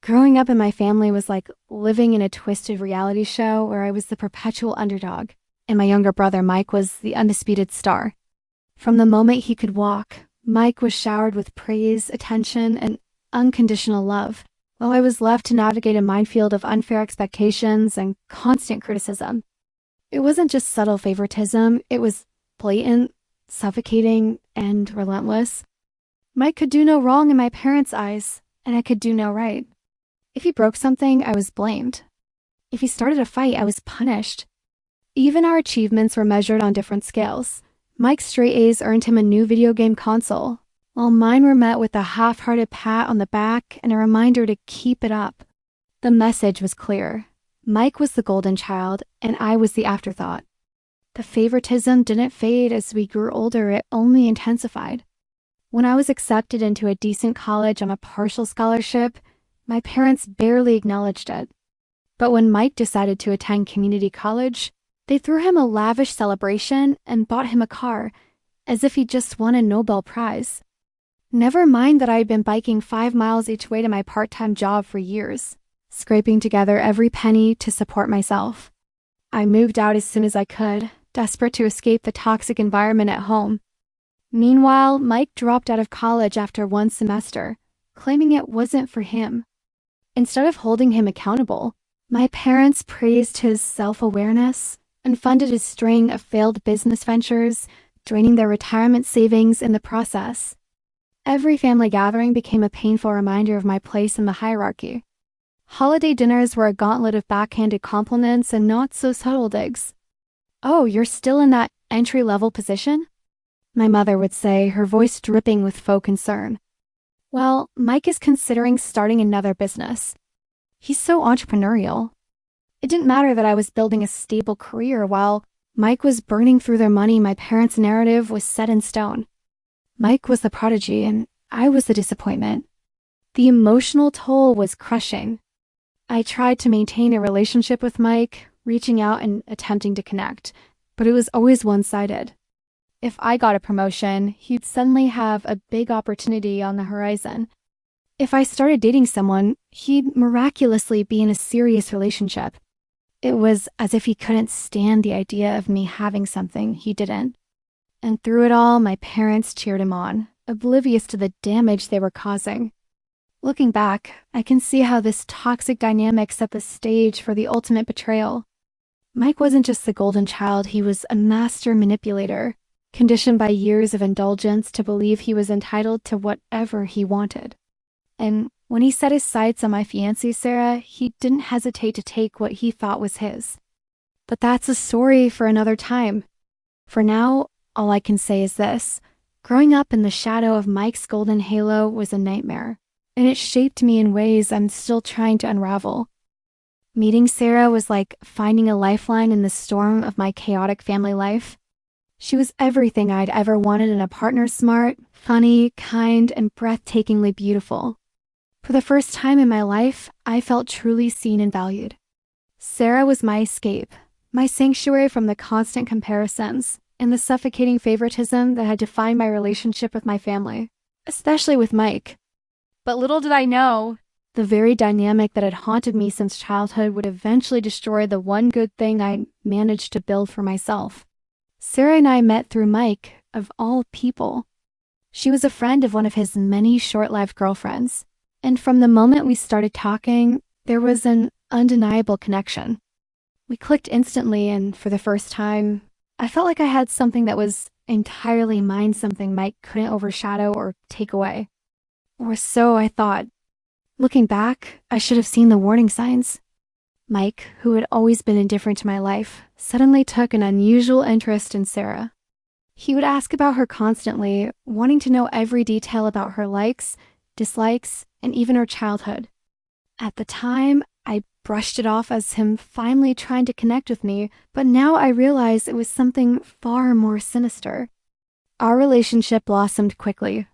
Growing up in my family was like living in a twisted reality show where I was the perpetual underdog, and my younger brother Mike was the undisputed star. From the moment he could walk, Mike was showered with praise, attention, and unconditional love, while I was left to navigate a minefield of unfair expectations and constant criticism. It wasn't just subtle favoritism, it was blatant, suffocating, and relentless. Mike could do no wrong in my parents' eyes, and I could do no right. If he broke something, I was blamed. If he started a fight, I was punished. Even our achievements were measured on different scales. Mike's straight A's earned him a new video game console, while mine were met with a half-hearted pat on the back and a reminder to keep it up. The message was clear. Mike was the golden child, and I was the afterthought. The favoritism didn't fade as we grew older, it only intensified. When I was accepted into a decent college on a partial scholarship, my parents barely acknowledged it. But when Mike decided to attend community college, they threw him a lavish celebration and bought him a car, as if he just won a Nobel Prize. Never mind that I had been biking 5 miles each way to my part-time job for years, scraping together every penny to support myself. I moved out as soon as I could, desperate to escape the toxic environment at home. Meanwhile, Mike dropped out of college after 1 semester, claiming it wasn't for him. Instead of holding him accountable, my parents praised his self-awareness and funded a string of failed business ventures, draining their retirement savings in the process. Every family gathering became a painful reminder of my place in the hierarchy. Holiday dinners were a gauntlet of backhanded compliments and not-so-subtle digs. "Oh, you're still in that entry-level position?" my mother would say, her voice dripping with faux concern. "Well, Mike is considering starting another business. He's so entrepreneurial." It didn't matter that I was building a stable career while Mike was burning through their money. My parents' narrative was set in stone. Mike was the prodigy and I was the disappointment. The emotional toll was crushing. I tried to maintain a relationship with Mike, reaching out and attempting to connect, but it was always one-sided. If I got a promotion, he'd suddenly have a big opportunity on the horizon. If I started dating someone, he'd miraculously be in a serious relationship. It was as if he couldn't stand the idea of me having something he didn't. And through it all, my parents cheered him on, oblivious to the damage they were causing. Looking back, I can see how this toxic dynamic set the stage for the ultimate betrayal. Mike wasn't just the golden child, he was a master manipulator, conditioned by years of indulgence to believe he was entitled to whatever he wanted. And when he set his sights on my fiancée, Sarah, he didn't hesitate to take what he thought was his. But that's a story for another time. For now, all I can say is this. Growing up in the shadow of Mike's golden halo was a nightmare, and it shaped me in ways I'm still trying to unravel. Meeting Sarah was like finding a lifeline in the storm of my chaotic family life. She was everything I'd ever wanted in a partner: smart, funny, kind, and breathtakingly beautiful. For the first time in my life, I felt truly seen and valued. Sarah was my escape, my sanctuary from the constant comparisons and the suffocating favoritism that had defined my relationship with my family, especially with Mike. But little did I know, the very dynamic that had haunted me since childhood would eventually destroy the one good thing I managed to build for myself. Sarah and I met through Mike, of all people. She was a friend of one of his many short-lived girlfriends, and from the moment we started talking, there was an undeniable connection. We clicked instantly, and for the first time, I felt like I had something that was entirely mine, something Mike couldn't overshadow or take away. Or so I thought. Looking back, I should have seen the warning signs. Mike, who had always been indifferent to my life, suddenly took an unusual interest in Sarah. He would ask about her constantly, wanting to know every detail about her likes, dislikes, and even her childhood. At the time, I brushed it off as him finally trying to connect with me, but now I realize it was something far more sinister. Our relationship blossomed quickly.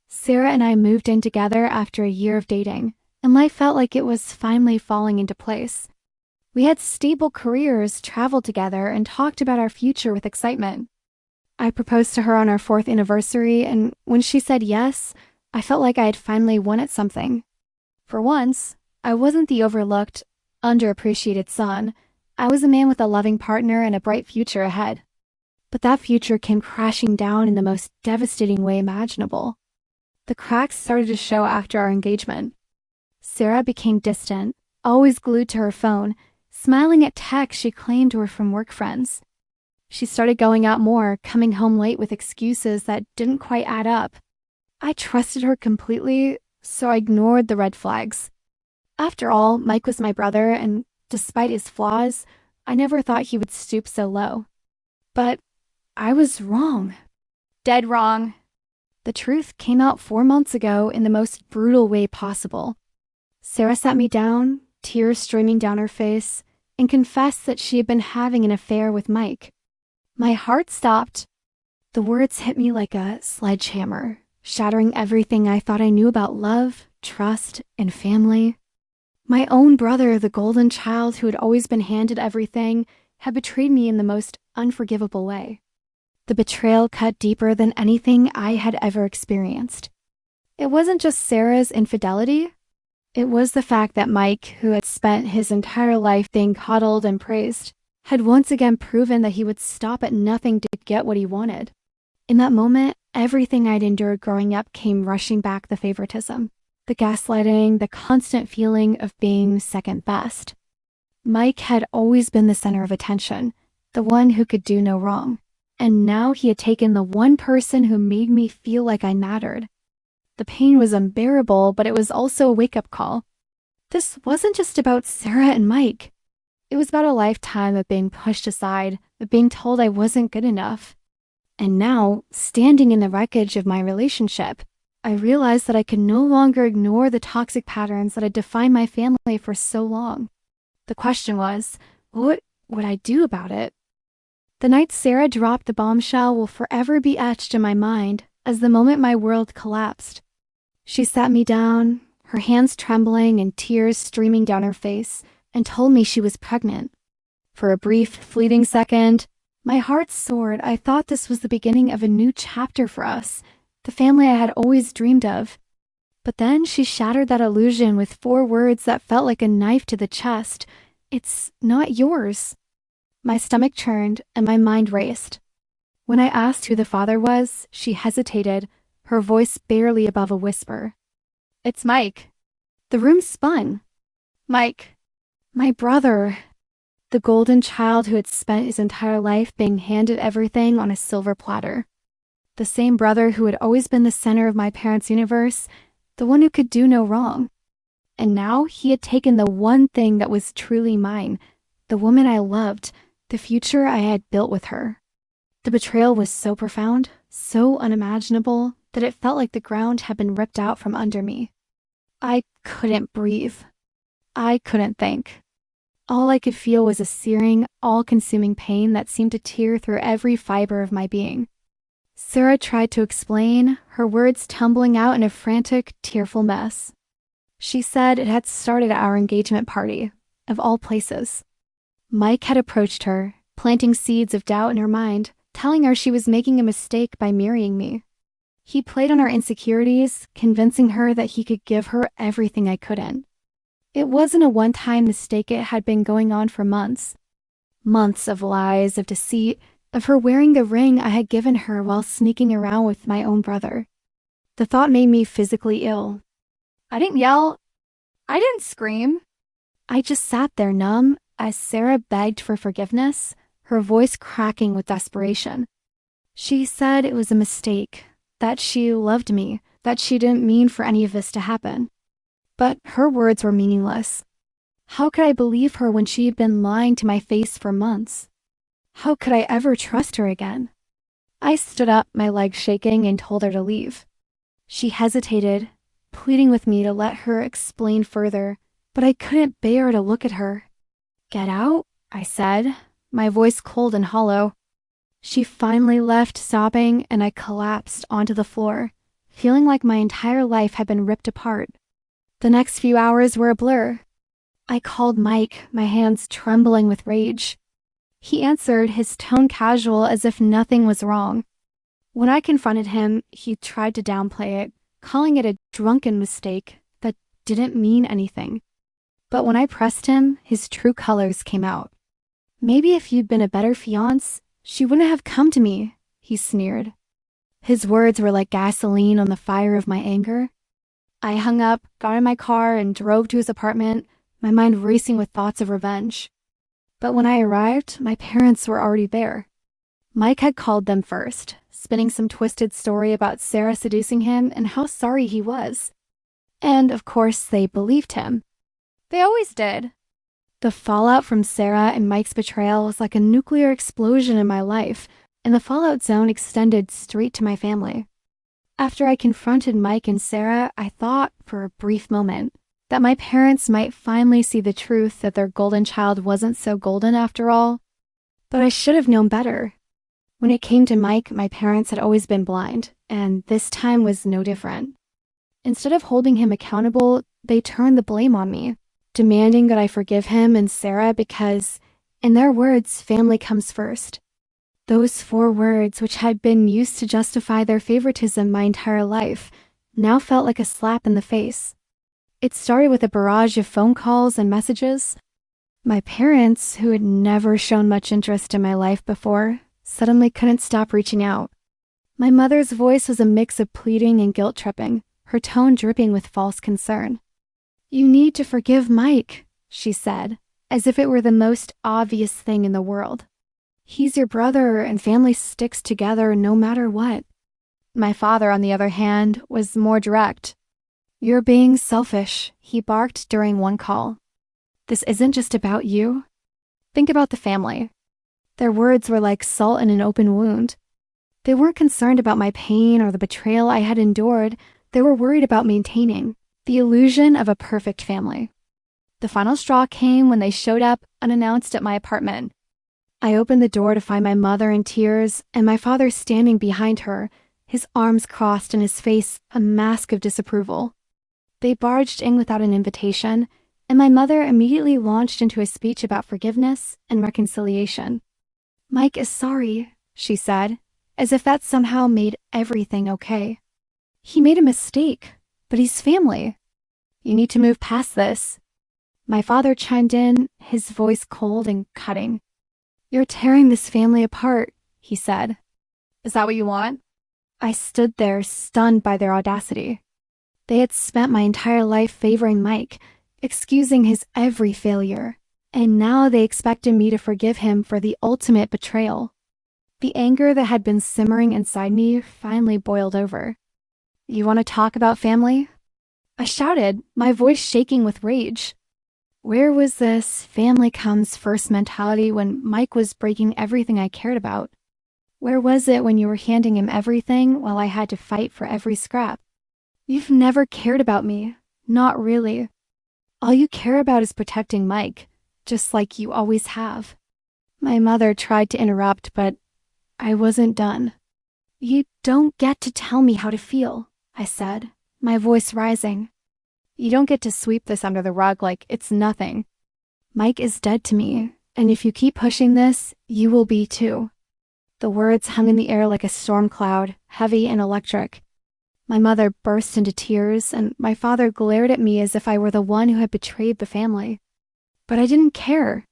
Sarah and I moved in together after a year of dating, and life felt like it was finally falling into place. We had stable careers, traveled together, and talked about our future with excitement. I proposed to her on our 4th anniversary, and when she said yes, I felt like I had finally won at something. For once, I wasn't the overlooked, underappreciated son. I was a man with a loving partner and a bright future ahead. But that future came crashing down in the most devastating way imaginable. The cracks started to show after our engagement. Sarah became distant, always glued to her phone, smiling at texts she claimed were from work friends. She started going out more, coming home late with excuses that didn't quite add up. I trusted her completely, so I ignored the red flags. After all, Mike was my brother, and despite his flaws, I never thought he would stoop so low. But I was wrong. Dead wrong. The truth came out 4 months ago in the most brutal way possible. Sarah sat me down, tears streaming down her face, and confessed that she had been having an affair with Mike. My heart stopped. The words hit me like a sledgehammer, shattering everything I thought I knew about love, trust, and family. My own brother, the golden child who had always been handed everything, had betrayed me in the most unforgivable way. The betrayal cut deeper than anything I had ever experienced. It wasn't just Sarah's infidelity. It was the fact that Mike, who had spent his entire life being coddled and praised, had once again proven that he would stop at nothing to get what he wanted. In that moment, everything I'd endured growing up came rushing back: the favoritism, the gaslighting, the constant feeling of being second best. Mike had always been the center of attention, the one who could do no wrong. And now he had taken the one person who made me feel like I mattered. The pain was unbearable, but it was also a wake-up call. This wasn't just about Sarah and Mike. It was about a lifetime of being pushed aside, of being told I wasn't good enough. And now, standing in the wreckage of my relationship, I realized that I could no longer ignore the toxic patterns that had defined my family for so long. The question was, what would I do about it? The night Sarah dropped the bombshell will forever be etched in my mind as the moment my world collapsed. She sat me down, her hands trembling and tears streaming down her face, and told me she was pregnant. For a brief, fleeting second, my heart soared. I thought this was the beginning of a new chapter for us, the family I had always dreamed of. But then she shattered that illusion with 4 words that felt like a knife to the chest. "It's not yours." My stomach churned and my mind raced. When I asked who the father was, she hesitated, her voice barely above a whisper. "It's Mike." The room spun. Mike. My brother. The golden child who had spent his entire life being handed everything on a silver platter. The same brother who had always been the center of my parents' universe, the one who could do no wrong. And now he had taken the one thing that was truly mine, the woman I loved, the future I had built with her. The betrayal was so profound, so unimaginable, that it felt like the ground had been ripped out from under me. I couldn't breathe. I couldn't think. All I could feel was a searing, all-consuming pain that seemed to tear through every fiber of my being. Sarah tried to explain, her words tumbling out in a frantic, tearful mess. She said it had started at our engagement party, of all places. Mike had approached her, planting seeds of doubt in her mind, telling her she was making a mistake by marrying me. He played on her insecurities, convincing her that he could give her everything I couldn't. It wasn't a one-time mistake, it had been going on for months. Months of lies, of deceit, of her wearing the ring I had given her while sneaking around with my own brother. The thought made me physically ill. I didn't yell. I didn't scream. I just sat there numb as Sarah begged for forgiveness, her voice cracking with desperation. She said it was a mistake, that she loved me, that she didn't mean for any of this to happen. But her words were meaningless. How could I believe her when she had been lying to my face for months? How could I ever trust her again? I stood up, my legs shaking, and told her to leave. She hesitated, pleading with me to let her explain further, but I couldn't bear to look at her. "Get out," I said, my voice cold and hollow. She finally left, sobbing, and I collapsed onto the floor, feeling like my entire life had been ripped apart. The next few hours were a blur. I called Mike, my hands trembling with rage. He answered, his tone casual as if nothing was wrong. When I confronted him, he tried to downplay it, calling it a drunken mistake that didn't mean anything. But when I pressed him, his true colors came out. "Maybe if you'd been a better fiancé, she wouldn't have come to me," he sneered. His words were like gasoline on the fire of my anger. I hung up, got in my car, and drove to his apartment, my mind racing with thoughts of revenge. But when I arrived, my parents were already there. Mike had called them first, spinning some twisted story about Sarah seducing him and how sorry he was. And, of course, they believed him. They always did. The fallout from Sarah and Mike's betrayal was like a nuclear explosion in my life, and the fallout zone extended straight to my family. After I confronted Mike and Sarah, I thought, for a brief moment, that my parents might finally see the truth that their golden child wasn't so golden after all. But I should have known better. When it came to Mike, my parents had always been blind, and this time was no different. Instead of holding him accountable, they turned the blame on me, demanding that I forgive him and Sarah because, in their words, family comes first. Those 4 words, which had been used to justify their favoritism my entire life, now felt like a slap in the face. It started with a barrage of phone calls and messages. My parents, who had never shown much interest in my life before, suddenly couldn't stop reaching out. My mother's voice was a mix of pleading and guilt-tripping, her tone dripping with false concern. "You need to forgive Mike," she said, as if it were the most obvious thing in the world. "He's your brother and family sticks together no matter what." My father, on the other hand, was more direct. "You're being selfish," he barked during one call. "This isn't just about you. Think about the family." Their words were like salt in an open wound. They weren't concerned about my pain or the betrayal I had endured. They were worried about maintaining the illusion of a perfect family. The final straw came when they showed up unannounced at my apartment. I opened the door to find my mother in tears and my father standing behind her, his arms crossed and his face a mask of disapproval. They barged in without an invitation, and my mother immediately launched into a speech about forgiveness and reconciliation. "Mike is sorry," she said, as if that somehow made everything okay. "He made a mistake, but he's family. You need to move past this." My father chimed in, his voice cold and cutting. "You're tearing this family apart," he said. "Is that what you want?" I stood there, stunned by their audacity. They had spent my entire life favoring Mike, excusing his every failure, and now they expected me to forgive him for the ultimate betrayal. The anger that had been simmering inside me finally boiled over. "You want to talk about family?" I shouted, my voice shaking with rage. Where was this family comes first mentality when Mike was breaking everything I cared about? Where was it when you were handing him everything while I had to fight for every scrap? "You've never cared about me. Not really. All you care about is protecting Mike, just like you always have." My mother tried to interrupt, but I wasn't done. "You don't get to tell me how to feel," I said, my voice rising. "You don't get to sweep this under the rug like it's nothing. Mike is dead to me, and if you keep pushing this, you will be too." The words hung in the air like a storm cloud, heavy and electric. My mother burst into tears, and my father glared at me as if I were the one who had betrayed the family. But I didn't care.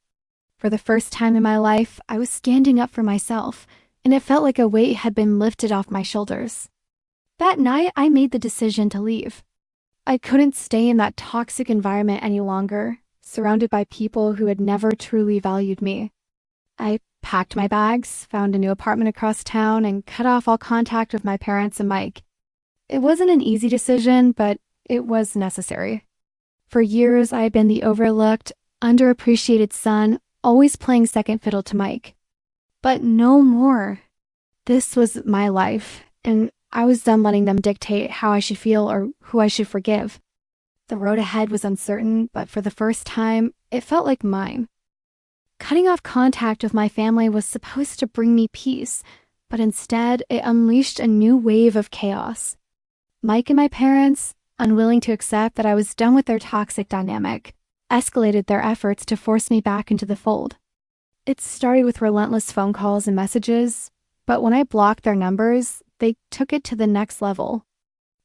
For the first time in my life, I was standing up for myself, and it felt like a weight had been lifted off my shoulders. That night, I made the decision to leave. I couldn't stay in that toxic environment any longer, surrounded by people who had never truly valued me. I packed my bags, found a new apartment across town, and cut off all contact with my parents and Mike. It wasn't an easy decision, but it was necessary. For years, I had been the overlooked, underappreciated son, always playing second fiddle to Mike. But no more. This was my life, and I was done letting them dictate how I should feel or who I should forgive. The road ahead was uncertain, but for the first time, it felt like mine. Cutting off contact with my family was supposed to bring me peace, but instead, it unleashed a new wave of chaos. Mike and my parents, unwilling to accept that I was done with their toxic dynamic, escalated their efforts to force me back into the fold. It started with relentless phone calls and messages, but when I blocked their numbers, they took it to the next level.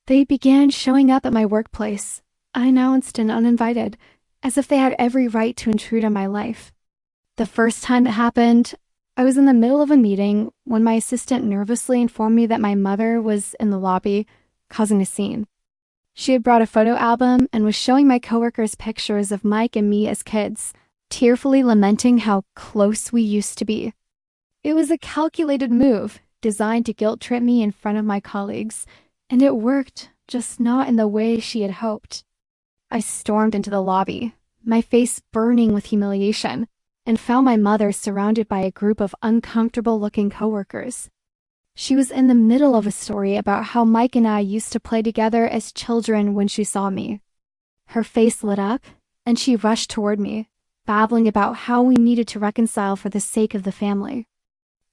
They began showing up at my workplace, unannounced and uninvited, as if they had every right to intrude on my life. The first time it happened, I was in the middle of a meeting when my assistant nervously informed me that my mother was in the lobby, causing a scene. She had brought a photo album and was showing my coworkers pictures of Mike and me as kids, tearfully lamenting how close we used to be. It was a calculated move, designed to guilt-trip me in front of my colleagues, and it worked, just not in the way she had hoped. I stormed into the lobby, my face burning with humiliation, and found my mother surrounded by a group of uncomfortable-looking coworkers. She was in the middle of a story about how Mike and I used to play together as children when she saw me. Her face lit up, and she rushed toward me, babbling about how we needed to reconcile for the sake of the family.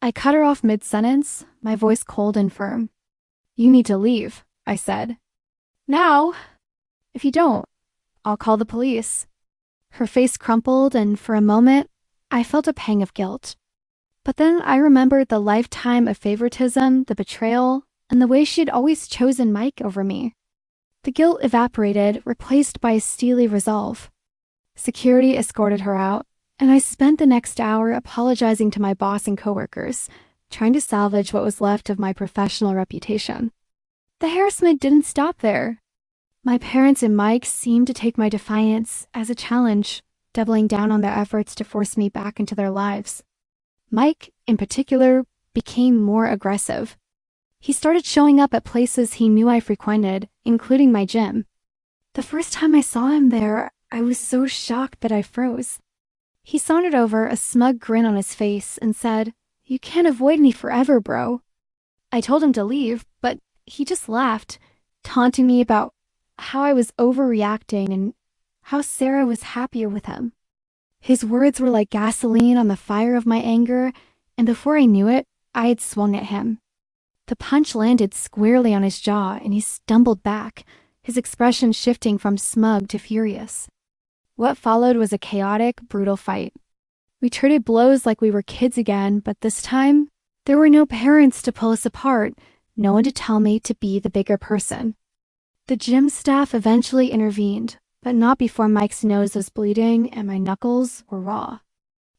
I cut her off mid-sentence, my voice cold and firm. "You need to leave," I said. "Now? If you don't, I'll call the police." Her face crumpled, and for a moment, I felt a pang of guilt. But then I remembered the lifetime of favoritism, the betrayal, and the way she had always chosen Mike over me. The guilt evaporated, replaced by a steely resolve. Security escorted her out, and I spent the next hour apologizing to my boss and coworkers, trying to salvage what was left of my professional reputation. The harassment didn't stop there. My parents and Mike seemed to take my defiance as a challenge, doubling down on their efforts to force me back into their lives. Mike, in particular, became more aggressive. He started showing up at places he knew I frequented, including my gym. The first time I saw him there, I was so shocked that I froze. He sauntered over, a smug grin on his face, and said, "You can't avoid me forever, bro." I told him to leave, but he just laughed, taunting me about how I was overreacting and how Sarah was happier with him. His words were like gasoline on the fire of my anger, and before I knew it, I had swung at him. The punch landed squarely on his jaw, and he stumbled back, his expression shifting from smug to furious. What followed was a chaotic, brutal fight. We traded blows like we were kids again, but this time, there were no parents to pull us apart, no one to tell me to be the bigger person. The gym staff eventually intervened, but not before Mike's nose was bleeding and my knuckles were raw.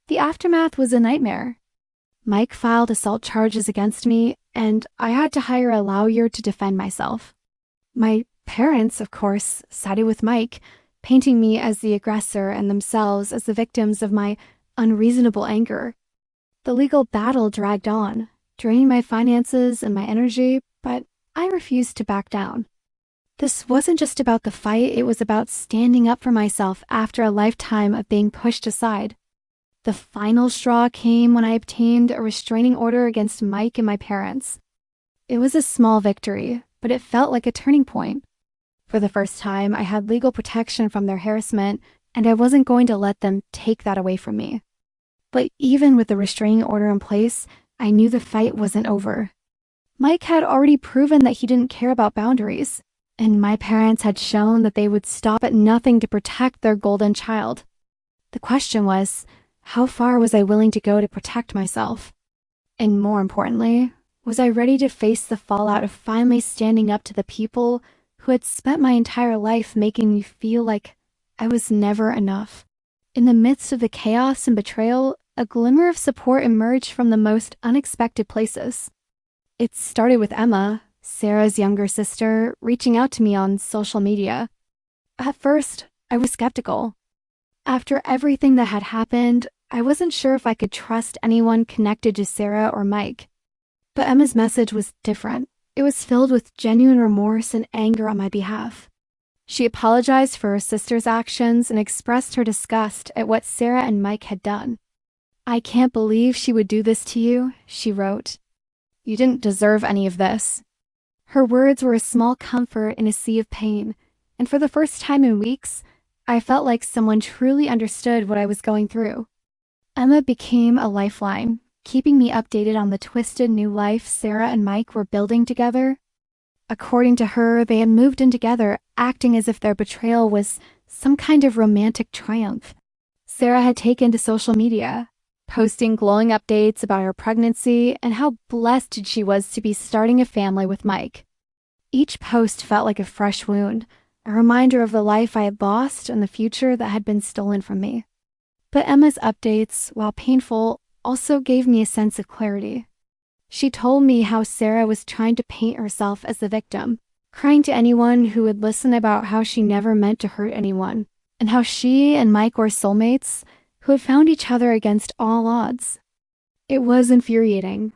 The aftermath was a nightmare. Mike filed assault charges against me, and I had to hire a lawyer to defend myself. My parents, of course, sided with Mike, painting me as the aggressor and themselves as the victims of my unreasonable anger. The legal battle dragged on, draining my finances and my energy, but I refused to back down. This wasn't just about the fight, it was about standing up for myself after a lifetime of being pushed aside. The final straw came when I obtained a restraining order against Mike and my parents. It was a small victory, but it felt like a turning point. For the first time, I had legal protection from their harassment, and I wasn't going to let them take that away from me. But even with the restraining order in place, I knew the fight wasn't over. Mike had already proven that he didn't care about boundaries, and my parents had shown that they would stop at nothing to protect their golden child. The question was, how far was I willing to go to protect myself? And more importantly, was I ready to face the fallout of finally standing up to the people who had spent my entire life making me feel like I was never enough? In the midst of the chaos and betrayal, a glimmer of support emerged from the most unexpected places. It started with Emma, Sarah's younger sister, reaching out to me on social media. At first, I was skeptical. After everything that had happened, I wasn't sure if I could trust anyone connected to Sarah or Mike. But Emma's message was different. It was filled with genuine remorse and anger on my behalf. She apologized for her sister's actions and expressed her disgust at what Sarah and Mike had done. "I can't believe she would do this to you," she wrote. "You didn't deserve any of this." Her words were a small comfort in a sea of pain, and for the first time in weeks, I felt like someone truly understood what I was going through. Emma became a lifeline, keeping me updated on the twisted new life Sarah and Mike were building together. According to her, they had moved in together, acting as if their betrayal was some kind of romantic triumph. Sarah had taken to social media, posting glowing updates about her pregnancy and how blessed she was to be starting a family with Mike. Each post felt like a fresh wound, a reminder of the life I had lost and the future that had been stolen from me. But Emma's updates, while painful, also gave me a sense of clarity. She told me how Sarah was trying to paint herself as the victim, crying to anyone who would listen about how she never meant to hurt anyone, and how she and Mike were soulmates who had found each other against all odds. It was infuriating,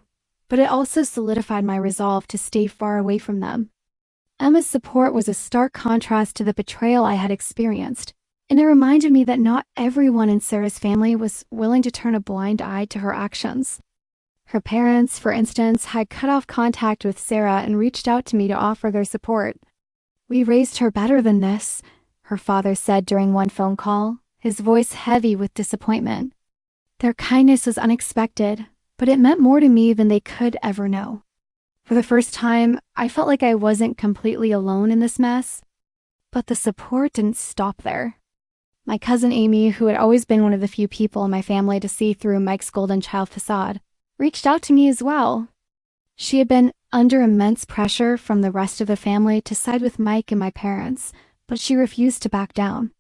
but it also solidified my resolve to stay far away from them. Emma's support was a stark contrast to the betrayal I had experienced, and it reminded me that not everyone in Sarah's family was willing to turn a blind eye to her actions. Her parents, for instance, had cut off contact with Sarah and reached out to me to offer their support. "We raised her better than this," her father said during one phone call, his voice heavy with disappointment. Their kindness was unexpected, but it meant more to me than they could ever know. For the first time, I felt like I wasn't completely alone in this mess. But the support didn't stop there. My cousin Amy, who had always been one of the few people in my family to see through Mike's golden child facade, reached out to me as well. She had been under immense pressure from the rest of the family to side with Mike and my parents, but she refused to back down.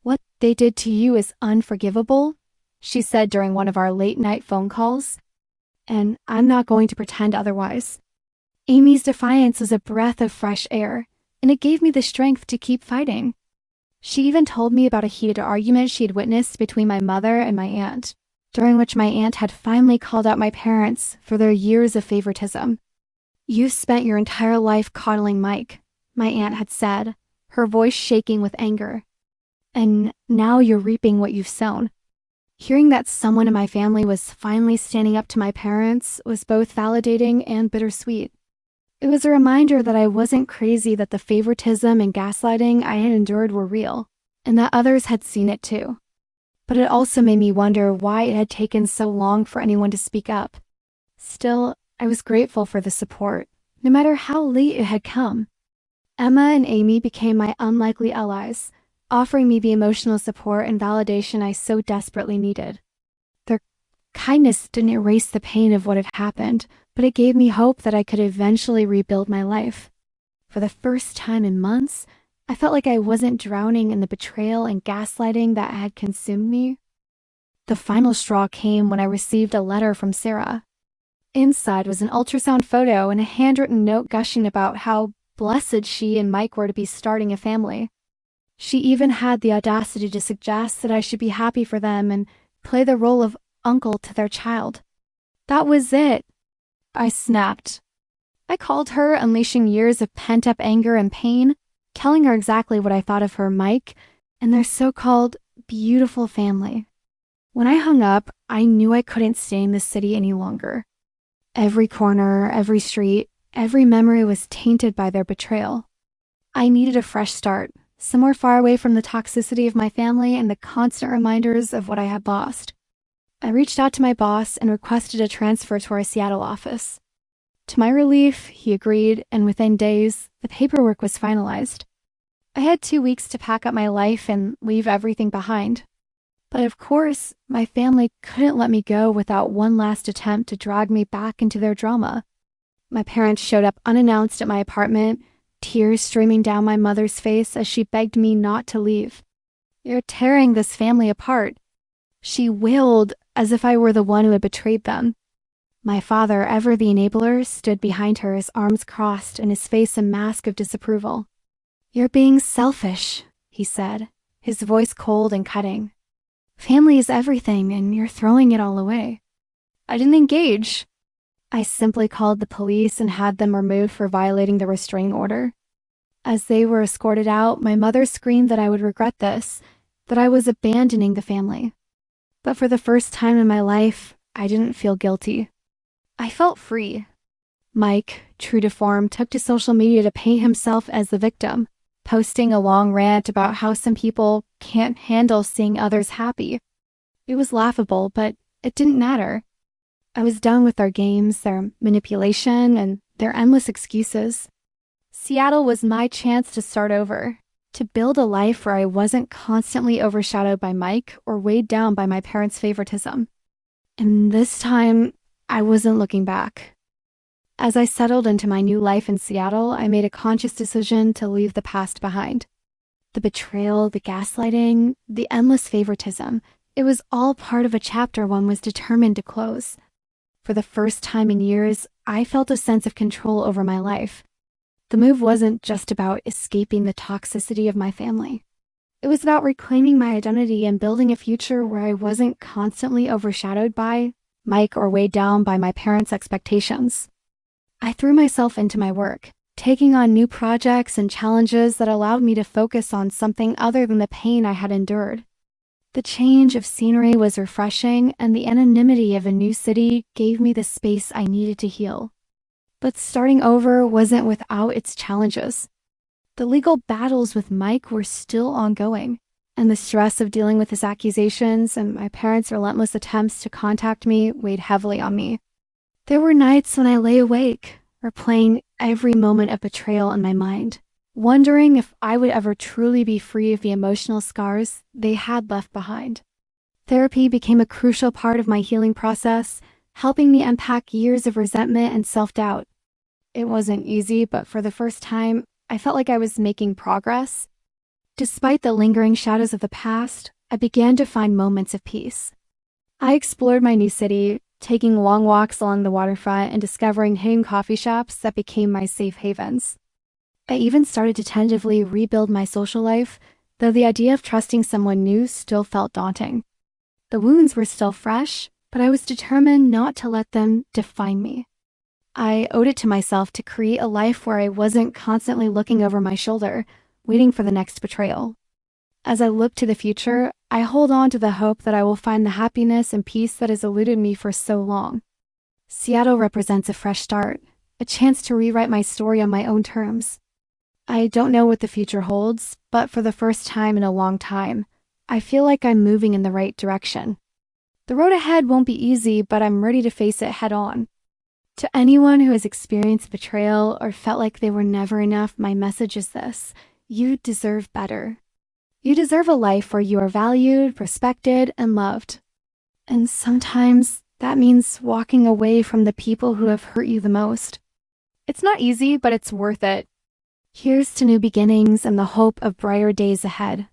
"What they did to you is unforgivable," she said during one of our late-night phone calls, "and I'm not going to pretend otherwise." Amy's defiance was a breath of fresh air, and it gave me the strength to keep fighting. She even told me about a heated argument she had witnessed between my mother and my aunt, during which my aunt had finally called out my parents for their years of favoritism. "You've spent your entire life coddling Mike," my aunt had said, her voice shaking with anger. "And now you're reaping what you've sown." Hearing that someone in my family was finally standing up to my parents was both validating and bittersweet. It was a reminder that I wasn't crazy, that the favoritism and gaslighting I had endured were real, and that others had seen it too. But it also made me wonder why it had taken so long for anyone to speak up. Still, I was grateful for the support, no matter how late it had come. Emma and Amy became my unlikely allies, offering me the emotional support and validation I so desperately needed. Their kindness didn't erase the pain of what had happened, but it gave me hope that I could eventually rebuild my life. For the first time in months, I felt like I wasn't drowning in the betrayal and gaslighting that had consumed me. The final straw came when I received a letter from Sarah. Inside was an ultrasound photo and a handwritten note gushing about how blessed she and Mike were to be starting a family. She even had the audacity to suggest that I should be happy for them and play the role of uncle to their child. That was it. I snapped. I called her, unleashing years of pent-up anger and pain, telling her exactly what I thought of her, Mike, and their so-called beautiful family. When I hung up, I knew I couldn't stay in this city any longer. Every corner, every street, every memory was tainted by their betrayal. I needed a fresh start, somewhere far away from the toxicity of my family and the constant reminders of what I had lost. I reached out to my boss and requested a transfer to our Seattle office. To my relief, he agreed, and within days, the paperwork was finalized. I had 2 weeks to pack up my life and leave everything behind. But of course, my family couldn't let me go without one last attempt to drag me back into their drama. My parents showed up unannounced at my apartment, tears streaming down my mother's face as she begged me not to leave. "You're tearing this family apart," she wailed, as if I were the one who had betrayed them. My father, ever the enabler, stood behind her, his arms crossed and his face a mask of disapproval. "You're being selfish," he said, his voice cold and cutting. "Family is everything, and you're throwing it all away." I didn't engage. I simply called the police and had them removed for violating the restraining order. As they were escorted out, my mother screamed that I would regret this, that I was abandoning the family. But for the first time in my life, I didn't feel guilty. I felt free. Mike, true to form, took to social media to paint himself as the victim, posting a long rant about how some people can't handle seeing others happy. It was laughable, but it didn't matter. I was done with their games, their manipulation, and their endless excuses. Seattle was my chance to start over, to build a life where I wasn't constantly overshadowed by Mike or weighed down by my parents' favoritism. And this time, I wasn't looking back. As I settled into my new life in Seattle, I made a conscious decision to leave the past behind. The betrayal, the gaslighting, the endless favoritism. It was all part of a chapter one was determined to close. For the first time in years, I felt a sense of control over my life. The move wasn't just about escaping the toxicity of my family. It was about reclaiming my identity and building a future where I wasn't constantly overshadowed by Mike or weighed down by my parents' expectations. I threw myself into my work, taking on new projects and challenges that allowed me to focus on something other than the pain I had endured. The change of scenery was refreshing, and the anonymity of a new city gave me the space I needed to heal. But starting over wasn't without its challenges. The legal battles with Mike were still ongoing, and the stress of dealing with his accusations and my parents' relentless attempts to contact me weighed heavily on me. There were nights when I lay awake, replaying every moment of betrayal in my mind, wondering if I would ever truly be free of the emotional scars they had left behind. Therapy became a crucial part of my healing process, helping me unpack years of resentment and self-doubt. It wasn't easy, but for the first time, I felt like I was making progress. Despite the lingering shadows of the past, I began to find moments of peace. I explored my new city, taking long walks along the waterfront and discovering hidden coffee shops that became my safe havens. I even started to tentatively rebuild my social life, though the idea of trusting someone new still felt daunting. The wounds were still fresh, but I was determined not to let them define me. I owed it to myself to create a life where I wasn't constantly looking over my shoulder, waiting for the next betrayal. As I look to the future, I hold on to the hope that I will find the happiness and peace that has eluded me for so long. Seattle represents a fresh start, a chance to rewrite my story on my own terms. I don't know what the future holds, but for the first time in a long time, I feel like I'm moving in the right direction. The road ahead won't be easy, but I'm ready to face it head on. To anyone who has experienced betrayal or felt like they were never enough, my message is this: you deserve better. You deserve a life where you are valued, respected, and loved. And sometimes that means walking away from the people who have hurt you the most. It's not easy, but it's worth it. Here's to new beginnings and the hope of brighter days ahead.